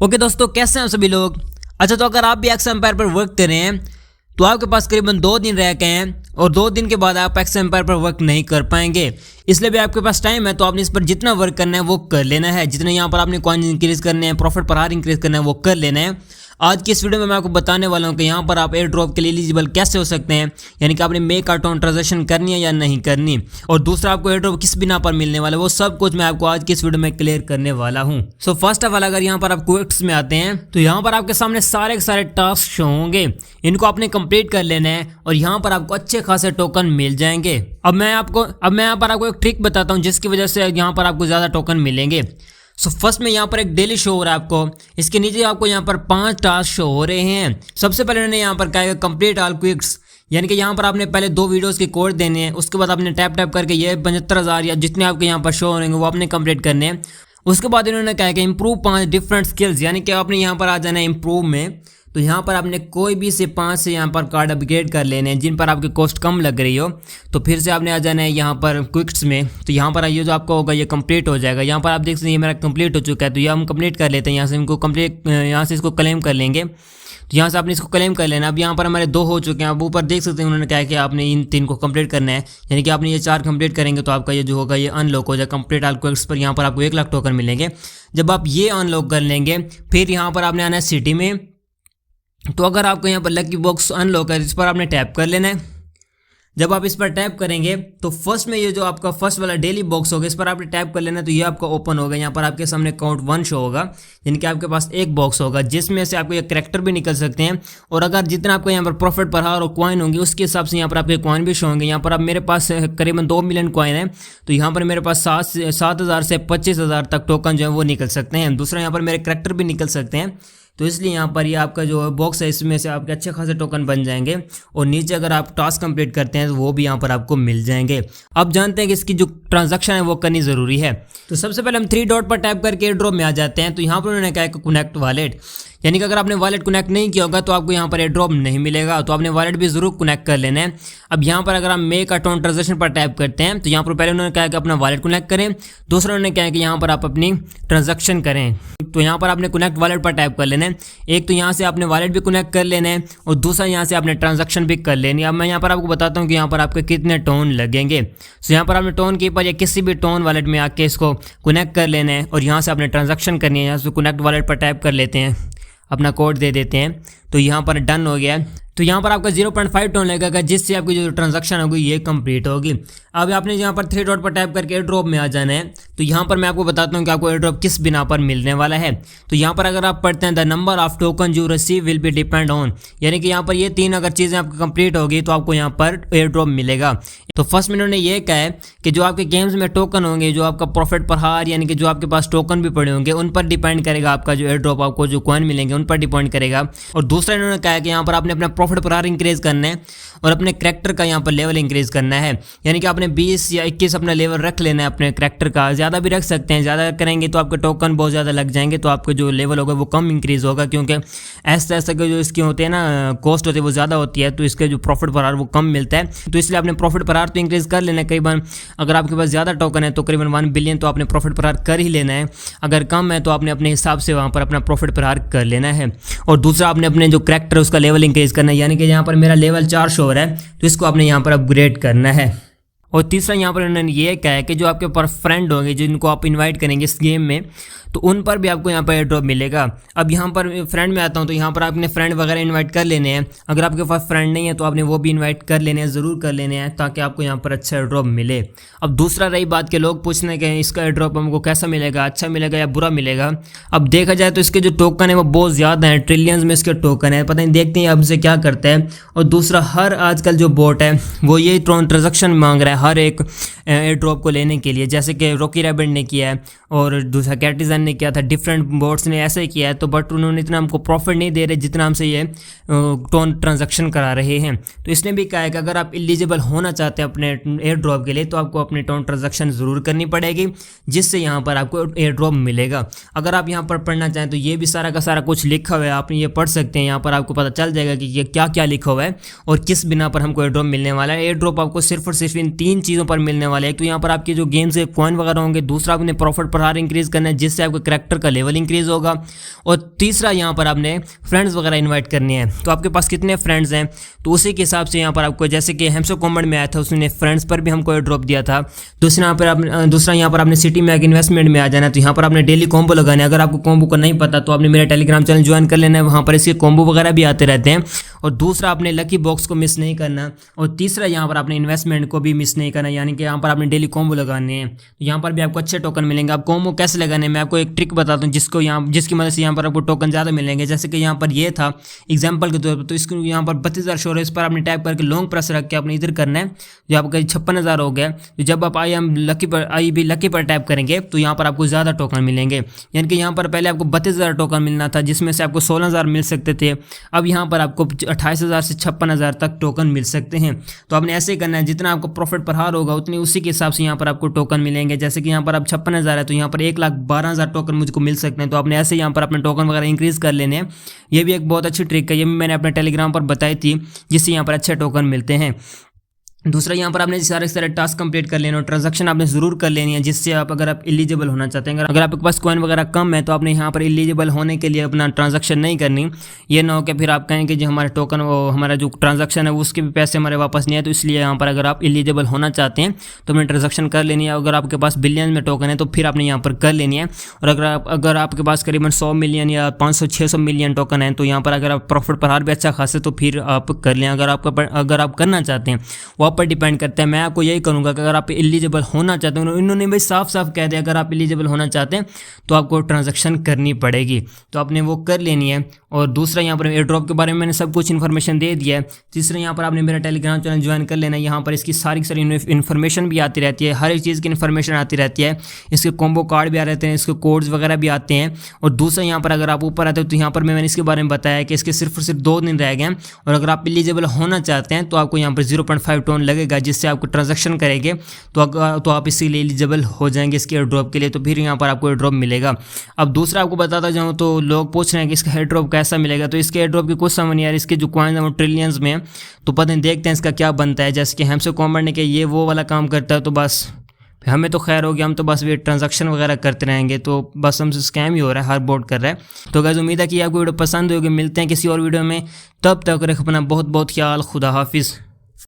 Okay दोस्तों, कैसे हैं सभी लोग। अच्छा, तो अगर आप भी एक्स एम्पायर पर वर्क कर रहे हैं तो आपके पास करीबन 2 दिन रह गए हैं और 2 दिन के बाद आप एक्स एम्पायर पर वर्क नहीं कर पाएंगे। इसलिए भी आपके पास टाइम है तो आपने इस पर जितना वर्क करना है वो कर लेना है। जितने यहाँ पर आपने कॉइन इंक्रीज करने हैं, प्रॉफिट पर आवर इंक्रीज करना है वो कर लेना है। आज की इस वीडियो में मैं आपको बताने वाला हूँ कि यहाँ पर आप एयर ड्रॉप के लिए एलिजिबल कैसे हो सकते हैं, यानी कि आपने मेक अकाउंट ट्रांजेक्शन करनी है या नहीं करनी, और दूसरा आपको एयर ड्रॉप किस बिना पर मिलने वाला है, वो सब कुछ मैं आपको आज की इस वीडियो में क्लियर करने वाला हूँ। सो फर्स्ट ऑफ ऑल, अगर यहाँ पर आप क्विक्स में आते हैं तो यहाँ पर आपके सामने सारे के सारे टास्क शो होंगे। इनको आपने कंप्लीट कर लेना है और यहाँ पर आपको अच्छे खासे टोकन मिल जाएंगे। अब मैं यहाँ पर आपको एक ट्रिक बताता हूँ जिसकी वजह से यहाँ पर आपको ज़्यादा टोकन मिलेंगे। सो फर्स्ट में यहाँ पर एक डेली शो हो रहा है आपको, इसके नीचे आपको यहाँ पर 5 टास्क शो हो रहे हैं। सबसे पहले उन्होंने यहाँ पर कहा है कंप्लीट ऑल क्विक्स, यानी कि यहाँ पर आपने पहले 2 वीडियोस के कोड देने हैं, उसके बाद आपने टैप करके ये 75,000 या जितने आपके यहाँ पर शो हो रहे हैं वो आपने कंप्लीट करने हैं। उसके बाद इन्होंने कहा है कि इम्प्रूव 5 डिफरेंट स्किल्स, यानी कि आपने यहाँ पर आ जाना है इम्प्रूव में। तो यहाँ पर आपने कोई भी से 5 से यहाँ पर कार्ड अपग्रेड कर लेने हैं जिन पर आपकी कॉस्ट कम लग रही हो। तो फिर से आपने आ जाना है यहाँ पर क्विक्स में। तो यहाँ पर ये जो आपका होगा ये कंप्लीट हो जाएगा। यहाँ पर आप देख सकते हैं ये मेरा कंप्लीट हो चुका है, तो ये हम कंप्लीट कर लेते हैं। यहाँ से इनको कंप्लीट, यहाँ से इसको क्लेम कर लेंगे। तो यहाँ से आपने इसको क्लेम कर लेना। अब यहाँ पर हमारे 2 हो चुके हैं। आप ऊपर देख सकते हैं उन्होंने कहा है कि आपने इन 3 को कंप्लीट करना है, यानी कि आपने ये 4 कंप्लीट करेंगे तो आपका ये जो होगा ये अनलॉक हो जाएगा। कंप्लीट ऑल क्विक्स पर यहाँ पर आपको 1 लाख टोकन मिलेंगे। जब आप ये अनलॉक कर लेंगे फिर यहाँ पर आपने आना है सिटी में। तो अगर आपको यहाँ पर लकी बॉक्स अनलॉक है इस पर आपने टैप कर लेना है। जब आप इस पर टैप करेंगे तो फर्स्ट में ये जो आपका फर्स्ट वाला डेली बॉक्स होगा इस पर आपने टैप कर लेना है। तो ये आपका ओपन होगा। यहाँ पर आपके सामने काउंट 1 शो होगा, यानी कि आपके पास एक बॉक्स होगा जिसमें से आपको ये कैरेक्टर भी निकल सकते हैं। और अगर जितना आपको यहाँ पर प्रॉफिट पर आवर और कॉइन होंगे उसके हिसाब से यहाँ पर आपके कॉइन भी शो होंगे। यहाँ पर अब मेरे पास करीबन 2 मिलियन कॉइन है, तो यहाँ पर मेरे पास 7,000 से 25,000 तक टोकन जो है वो निकल सकते हैं। दूसरा यहाँ पर मेरे कैरेक्टर भी निकल सकते हैं। तो इसलिए यहाँ पर ये आपका जो बॉक्स है इसमें से आपके अच्छे खासे टोकन बन जाएंगे और नीचे अगर आप टास्क कंप्लीट करते हैं तो वो भी यहाँ पर आपको मिल जाएंगे। अब जानते हैं कि इसकी जो ट्रांजैक्शन है वो करनी ज़रूरी है। तो सबसे पहले हम 3 डॉट पर टैप करके एयर ड्रॉप में आ जाते हैं। तो यहाँ पर उन्होंने कहा है कि कनेक्ट वॉलेट, यानी कि अगर आपने वॉलेट कनेक्ट नहीं किया होगा तो आपको यहाँ पर एयर ड्रॉप नहीं मिलेगा। तो आपने वॉलेट भी जरूर कनेक्ट कर लेना है। अब यहाँ पर अगर हम मेक अकाउंट ट्रांजेक्शन पर टैप करते हैं तो यहाँ पर पहले उन्होंने कहा कि अपना वॉलेट कनेक्ट करें, दूसरा उन्होंने कहा कि यहाँ पर आप अपनी ट्रांजेक्शन करें। तो यहाँ पर आपने कनेक्ट वॉलेट पर टैप कर लेना है। एक तो यहाँ से आपने वॉलेट भी कनेक्ट कर लेना है और दूसरा यहाँ से आपने ट्रांजेक्शन भी कर लेनी है। अब मैं यहाँ पर आपको बताता हूँ कि यहाँ पर आपके कितने टोन लगेंगे। तो यहाँ पर आपने टोन के ऊपर या किसी भी टोन वॉलेट में आके इसको कनेक्ट कर लेना है और यहाँ से आपने ट्रांजेक्शन करनी है। यहाँ से कनेक्ट वॉलेट पर टैप कर लेते हैं, अपना कोड दे देते हैं, तो यहाँ पर डन हो गया। तो यहाँ पर आपका 0.5 टोन लगेगा जिससे आपकी जो ट्रांजैक्शन होगी ये कंप्लीट होगी। अब आपने यहाँ पर 3 डॉट पर टैप करके एयर ड्रॉप में आ जाना है। तो यहाँ पर मैं आपको बताता हूँ कि आपको एयर ड्रॉप किस बिना पर मिलने वाला है। तो यहाँ पर अगर आप पढ़ते हैं the number of token you receive will be depend on, यानी कि यहाँ पर ये 3 अगर चीज़ें आपकी कंप्लीट होगी तो आपको यहाँ पर एयर ड्रॉप मिलेगा। तो फर्स्ट में उन्होंने ये कहा है कि जो आपके गेम्स में टोकन होंगे, जो आपका प्रॉफिट पर आवर यानी कि जो आपके पास टोकन भी पड़े होंगे उन पर डिपेंड करेगा आपका जो एयर ड्रॉप, आपको जो कॉइन मिलेंगे उन पर डिपेंड करेगा। और दूसरा इन्होंने कहा है कि यहाँ पर आपने अपना प्रॉफिट पर आवर इंक्रीज करना है और अपने कैरेक्टर का यहाँ पर लेवल इंक्रीज करना है, यानी कि आपने 20 या 21 अपना लेवल रख लेना है अपने कैरेक्टर का। ज़्यादा भी रख सकते हैं, ज़्यादा करेंगे तो आपके टोकन बहुत ज़्यादा लग जाएंगे तो आपका जो लेवल होगा वो कम इंक्रीज होगा, क्योंकि ऐसा के जो इसके होते हैं ना कॉस्ट होती है वो ज़्यादा होती है, तो इसके जो प्रॉफिट पर आवर वो कम मिलता है। तो इसलिए आपने प्रॉफिट पर आवर तो इंक्रीज कर लेना है। करीबन अगर आपके पास ज़्यादा टोकन है तो करीबन 1 बिलियन तो आपने प्रॉफिट पर आवर कर ही लेना है। अगर कम है तो आपने अपने हिसाब से वहाँ पर अपना प्रॉफिट पर आवर कर लेना है। और दूसरा आपने अपने जो कैरेक्टर उसका लेवल इंक्रीज करना है, यानी कि यहाँ पर मेरा लेवल 4 शो है तो इसको आपने यहाँ पर अपग्रेड करना है। और तीसरा यहाँ पर उन्होंने ये कहा है कि जो आपके ऊपर फ्रेंड होंगे जिनको आप इनवाइट करेंगे इस गेम में तो उन पर भी आपको यहाँ पर एयर ड्रॉप मिलेगा। अब यहाँ पर फ्रेंड में आता हूँ तो यहाँ पर आपने फ्रेंड वगैरह इनवाइट कर लेने हैं। अगर आपके पास फ्रेंड नहीं है तो आपने वो भी इनवाइट कर लेने हैं, ज़रूर कर लेने हैं ताकि आपको यहाँ पर अच्छा एयर ड्रॉप मिले। अब दूसरा रही बात के लोग पूछने के इसका एयर ड्रॉप हमको कैसा मिलेगा, अच्छा मिलेगा या बुरा मिलेगा। अब देखा जाए तो इसके जो टोकन है वो बहुत ज़्यादा हैं, ट्रिलियंस में इसके टोकन है, पता नहीं देखते हैं हमसे क्या करते हैं। और दूसरा हर आजकल जो बोट है वो ये ट्रांजैक्शन मांग रहा है हर एक एयर ड्रॉप को लेने के लिए, जैसे कि रॉकी रैबिट ने किया है और दूसरा कैटिजन ने किया था, डिफरेंट बोर्ड्स ने ऐसे किया है। तो बट उन्होंने इतना हमको प्रॉफिट नहीं दे रहे जितना हमसे ये टोन ट्रांजैक्शन करा रहे हैं। तो इसने भी कहा है कि अगर आप एलिजिबल होना चाहते हैं अपने एयर ड्रॉप के लिए तो आपको अपनी टोन ट्रांजैक्शन ज़रूर करनी पड़ेगी, जिससे यहाँ पर आपको एयर ड्रॉप मिलेगा। अगर आप यहाँ पर पढ़ना चाहें तो ये भी सारा का सारा कुछ लिखा हुआ है, आप ये पढ़ सकते हैं। यहाँ पर आपको पता चल जाएगा कि ये क्या क्या लिखा हुआ है और किस बिना पर हमको एयर ड्रॉप मिलने वाला है। एयर ड्रॉप आपको सिर्फ और सिर्फ इन 3 चीज़ों पर मिलने वाला है। तो यहाँ पर आपके जो गेम्स के कॉइन वगैरह होंगे, दूसरा आपने प्रॉफिट पर आवर इंक्रीज करना है जिससे आपके आपका करैक्टर का लेवल इंक्रीज होगा। और तीसरा यहाँ पर आपने फ्रेंड्स वगैरह इन्वाइट करनी है। तो आपके पास कितने फ्रेंड्स हैं तो उसी के हिसाब से यहाँ पर आपको, जैसे कि हैमसो कॉम्बैट में आया था उसने फ्रेंड्स पर भी हमको ड्रॉप दिया था। दूसरा यहाँ पर आपने सिटी मैग इन्वेस्टमेंट में आ जाना है। तो यहाँ पर आपने डेली कॉम्बो लगाने। अगर आपको कॉम्बो का नहीं पता तो आपने मेरा टेलीग्राम चैनल ज्वाइन कर लेना है, वहाँ पर इसके कॉम्बो वगैरह भी आते रहते हैं। और दूसरा आपने लकी बॉक्स को मिस नहीं करना। और तीसरा यहाँ पर आपने इन्वेस्टमेंट को भी मिस नहीं करना, यानी कि यहाँ पर आपने डेली कॉम्बो लगाने हैं। तो यहाँ पर भी आपको अच्छे टोकन मिलेंगे। आप कॉम्बो कैसे लगाने मैं आपको एक ट्रिक बताता हूँ जिसकी मदद से यहाँ पर आपको टोकन ज़्यादा मिलेंगे। जैसे कि यहाँ पर ये था एग्जाम्पल के तौर पर, तो इसको यहाँ पर 32,000 शो है, इस पर आपने टाइप करके लॉन्ग प्रेस रख के आपने इधर करना है। जो आपका 56,000 हो गया। तो जब आप लकी पर टाइप करेंगे तो यहाँ पर आपको ज़्यादा टोकन मिलेंगे। यानी कि यहाँ पर पहले आपको 32,000 टोकन मिलना था, जिसमें से आपको 16,000 मिल सकते थे। अब यहाँ पर आपको 28,000 से 56,000 तक टोकन मिल सकते हैं। तो आपने ऐसे ही करना है, जितना आपको प्रॉफिट पर हार होगा उतनी उसी के हिसाब से यहाँ पर आपको टोकन मिलेंगे। जैसे कि यहाँ पर आप 56,000 है तो यहाँ पर 1,12,000 टोकन मुझको मिल सकते हैं। तो आपने ऐसे यहाँ पर अपने टोकन वगैरह इंक्रीज कर लेने हैं। ये भी एक बहुत अच्छी ट्रिक है, ये भी मैंने अपने टेलीग्राम पर बताई थी, जिससे यहाँ पर अच्छे टोकन मिलते हैं। दूसरा यहाँ पर आपने सारे टास्क कंप्लीट कर लेना और ट्रांजैक्शन आपने जरूर कर लेनी है, जिससे आप अगर आप एलिजिबल होना चाहते हैं। अगर आपके पास कॉइन वगैरह कम है तो आपने यहाँ पर एलिजिबल होने के लिए अपना ट्रांजैक्शन नहीं करनी। ये ना हो कि फिर आप कहें कि जो हमारे टोकन हमारा जो ट्रांजैक्शन है उसके भी पैसे हमारे वापस नहीं है। तो इसलिए यहाँ पर अगर आप एलिजिबल होना चाहते हैं तो अपने ट्रांजैक्शन कर लेनी है। अगर आपके पास बिलियन में टोकन है तो फिर आपने यहाँ पर कर लेनी है। और अगर आपके पास करीबन 100 मिलियन या 500-600 मिलियन टोकन है तो यहाँ पर अगर आप प्रॉफिट पर हार भी अच्छा खासे तो फिर आप कर लें। अगर आप करना चाहते हैं वो आप पर डिपेंड करता है। मैं आपको यही करूंगा कि अगर आप एलिजिबल होना चाहते हैं, इन्होंने भाई साफ साफ कह दिया अगर आप एलिजिबल होना चाहते हैं तो आपको ट्रांजैक्शन करनी पड़ेगी, तो आपने वो कर लेनी है। और दूसरा यहाँ पर एयर ड्रॉप के बारे में मैंने सब कुछ इन्फॉर्मेशन दे दिया है। तीसरा यहाँ पर आपने मेरा टेलीग्राम चैनल ज्वाइन कर लेना है। यहाँ पर इसकी सारी इन्फॉर्मेशन भी आती रहती है, हर एक चीज़ की इन्फॉर्मेशन आती रहती है। इसके कॉम्बो कार्ड भी आ रहते हैं, इसके कोड्स वगैरह भी आते हैं। और दूसरा यहाँ पर अगर आप ऊपर आते हो तो यहाँ पर मैंने इसके बारे में बताया कि इसके सिर्फ 2 दिन रह गए हैं। और अगर आप एलिजिबल होना चाहते हैं तो आपको यहाँ पर 0.5 टोन लगेगा, जिससे आपको ट्रांजैक्शन करेंगे तो आप इसीलिए एलिजिबल हो जाएंगे इसके एयर ड्रॉप के लिए। तो फिर यहाँ पर आपको एयर ड्रॉप मिलेगा। अब दूसरा आपको बताता जाऊँ तो लोग पूछ रहे हैं कि इसका एयर ड्रॉप कैसा मिलेगा। तो इसके एयर ड्रॉप की कुछ समझ नहीं यार, इसके जो कॉइन है वो ट्रिलियंस में है। तो पता नहीं, देखते हैं इसका क्या बनता है। जैसे कि हैमसो कॉम्बैट ने कि ये वो वाला काम करता है तो बस हमें तो खैर हो गया, हम तो बस वे ट्रांजैक्शन वगैरह करते रहेंगे। तो बस हमसे स्कैम ही हो रहा है, हर बोर्ड कर रहा है। तो गाइस उम्मीद है कि आपको वीडियो पसंद होगी। मिलते हैं किसी और वीडियो में, तब तक रख अपना बहुत बहुत ख्याल। खुदा हाफिज़।